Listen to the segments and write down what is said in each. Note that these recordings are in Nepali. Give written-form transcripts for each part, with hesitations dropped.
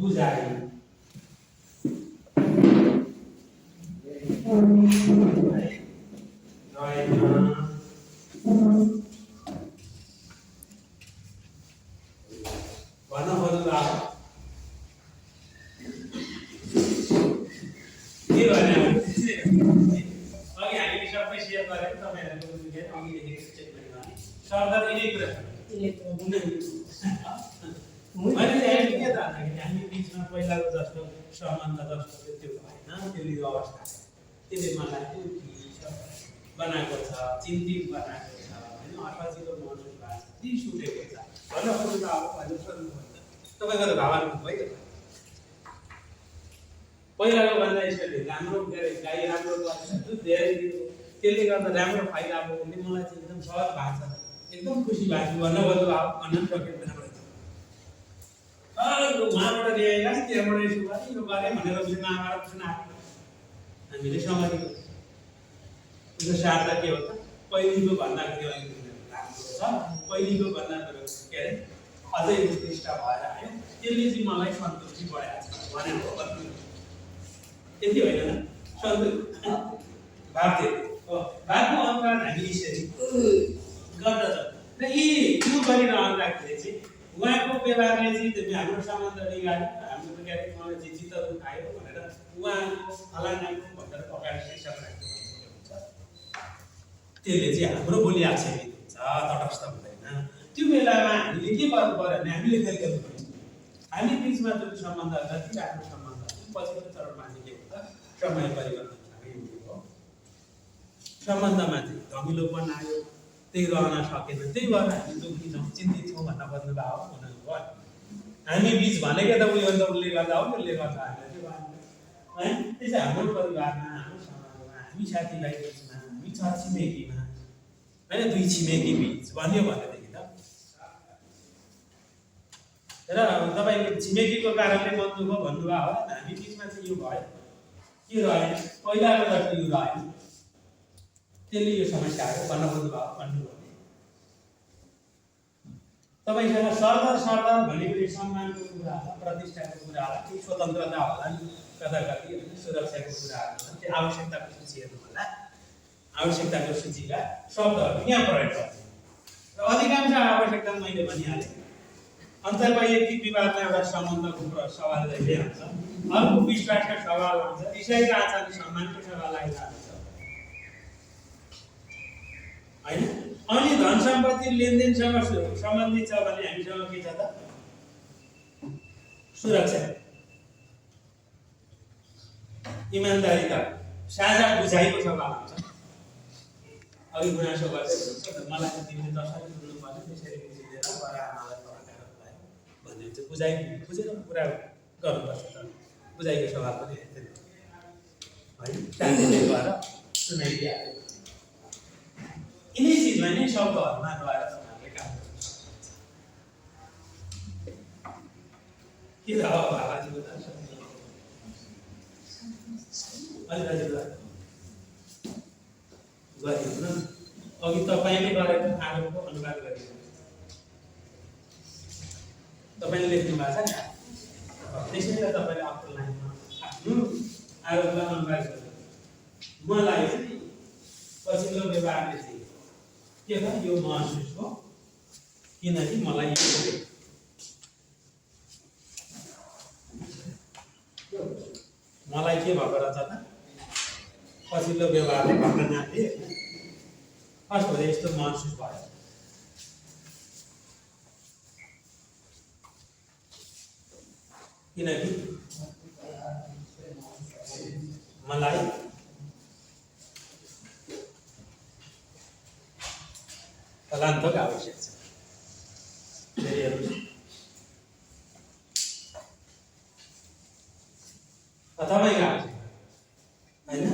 बुझाइ पहिलाको जस्तो सम्बन्ध जस्तो त्यो भएन त्यो लियो अवस्था त्यसले मलाई त्यो बनाएको छ चिन्तित बनाएको छ होइन असाजिलो महसुस भएको छ रिस उठेको छ भन्नु त अब अहिले तपाईँको त भावना भयो पहिलाको भन्दा यसरी राम्रो गाई राम्रो गर्छ धेरै त्यसले गर्दा राम्रो फाइदा भयो भने मलाई चाहिँ एकदम सहज भएको छ एकदम खुसी भएको छु भन्नुभयो अब भन्न सकेको उहाँबाट ल्याएर त्यहाँबाट यसो गरेँ यो गरेँ भनेर महाभारत सुनाएको हामीले समातेको त्यो सार्दा के हो त पहिलेको भन्दाखेरि राम्रो छ पहिलेको भन्दा के अरे अझै उत्कृष्ट भएर आयो त्यसले चाहिँ मलाई सन्तुष्टि बढाएको छ भनेको त्यति होइन भाग्य भागको अनुसार हामी यसरी गर्दछ र यो गरिरहँदाखेरि चाहिँ उहाँको व्यवहारले चाहिँ हाम्रो सम्बन्ध बिगाड्यो हाम्रो क्यारेक्टर मलाई चाहिँ चित्त दुखायो भनेर उहाँको फलानाको भनेर अगाडि शिक्षक राख्नु हुन्छ त्यसले चाहिँ हाम्रो बोली आक्षेपित हुन्छ तटस्थ हुँदैन त्यो बेलामा हामीले के गर्नु पर्यो भने हामीले फेरि गर्नु पर्यो हामी बिचमा जुन सम्बन्ध जति राम्रो सम्बन्ध पछिल्लो चरणमा चाहिँ के हुन्छ समय परिवर्तन हो सम्बन्धमा चाहिँ धमिलोपन आयो त्यही रहन सकेन त्यही भएर हामी दुःखी छौँ चिन्तित छौँ भन्न खोज्नुभयो भन्नुभयो हामी बिच भनेको त उयो त उसले गर्दा हो उसले गर्दा हामीलाई त्यो है त्यसै हाम्रो परिवारमा हाम्रो समाजमा हामी साथीभाइ बिचमा हामी छरछिमेकीमा होइन दुई छिमेकी बिच भन्यो भनेदेखि त र तपाईँको छिमेकीको कारणले मन दुःख भन्नुभयो होला हामी बिचमा चाहिँ यो भयो के रह्यो पहिलाको जस्तो यो रहेन त्यसले यो समस्या आयो भन्न खोज्नुभयो भन्नुभयो तपाईँसँग सरदर भनेको सम्मानको कुरा होला प्रतिष्ठाको कुरा होला कि स्वतन्त्रता होला नि कता कति सुरक्षाको कुराहरू होला त्यो आवश्यकताको सूची हेर्नु होला आवश्यकताको सूचीका शब्दहरू यहाँ प्रयोग गर्छ र अधिकांश आवश्यकता मैले भनिहालेँ अन्तर्वैयक्तिक विवादमा एउटा सम्बन्धको सवाल ल्याइरहन्छ अर्को विश्वासका सवाल आउँछ इसाईको आचार सम्मानको सवाल आइरहन्छ होइन अनि धन सम्पत्ति लेनदेनसँग सम्बन्धित छ भने हामीसँग के छ त सुरक्षा इमान्दारिता साझा बुझाइको सवाल आउँछ अघि गुनासो गर्दै हुनुहुन्छ मलाई त तिमीले जसरी बुझ्नु पर्ने त्यसरी बुझिदिएर बडा आमालाई पढाएर भन्ने चाहिँ बुझेर कुरा गर्नुपर्छ त बुझाइको सवाल पनि हेर्दैन होइन त्यहाँदेखि गएर सुनाइदिइहाल्यो यिनै चिजमा नै शब्दहरूमा गएर तपाईँहरूले काम गर्नुपर्छ के त अब बाबाजीको त गरिदिनु न अघि तपाईँले गरेको आरोपको अनुवाद गरिदिनु तपाईँले लेख्नु भएको छ नि त्यसैले तपाईँले आफ्नो लाइनमा आफ्नो आरोपलाई अनुवाद गर्नु मलाई चाहिँ पछिल्लो व्यवहारले चाहिँ के त यो महसुस हो किनकि मलाई मलाई के भएको रहेछ त पछिल्लो व्यवहारले घटनाले फर्स्ट हो यस्तो महसुस भयो किनकि मलाई फलान्तको आवश्यक छ तपाईँको आवश्यक होइन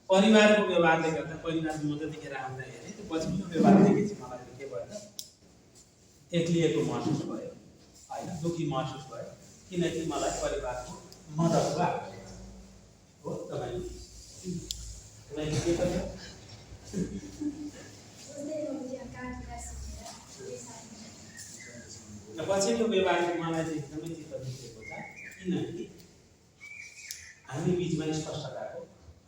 परिवारको व्यवहारले गर्दा परिवारमा म जतिखेर आउँदा हेरेँ त्यो पछिल्लो व्यवहारदेखि चाहिँ मलाई के भयो त एक्लिएको महसुस भयो होइन दुःखी महसुस भयो किनकि मलाई परिवारको मद्दतको आवश्यक हो तपाईँले के गर्छ पछिल्लो व्यवहारले मलाई चाहिँ एकदमै चित्त दुखेको छ किनभने हामी बिचमा स्पष्टताको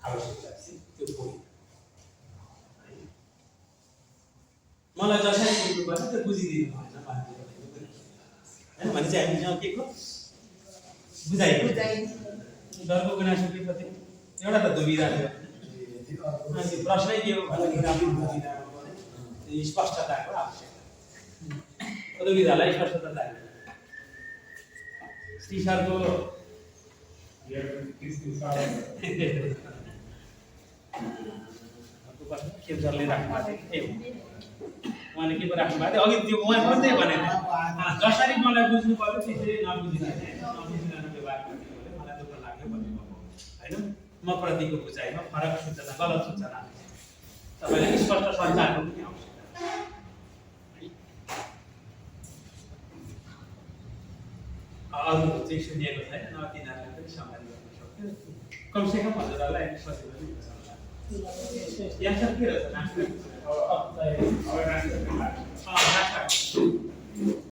आवश्यकता छ त्यो होइन। मलाई जसरी बुझ्नुपर्छ त्यो बुझिदिनु भएन मान्छेले होइन भने चाहिँ हामीसँग के को बुझाइको डरको गुनासो के कति एउटा त दुविधा थियो अनि प्रश्नै के हो भन्दाखेरि राम्रो बुझिरहेको पर्यो स्पष्टताको आवश्यकता दुविधालाई स्पष्टता चाहिन्छ। श्री सरको खेलसरले राख्नु भएको थियो उहाँले के पो राख्नु भएको थियो अघि त्यो उहाँ मात्रै भनेको जसरी मलाई बुझ्नु पर्यो त्यसरी नबुझिरहनु व्यवहार गर्ने मलाई दुःख लाग्यो भन्ने होइन। म प्रतिको बुझाइमा फरक सूचना गलत सूचना तपाईँलाई स्पष्ट सञ्चारको पनि आवश्यकता अरू चाहिँ सुनिएको छैन न तिनीहरूले पनि सम्हाल गर्न सक्यो कमसेकम हजुरहरूलाई सजिलो नै हुन्छ। यहाँ के रहेछ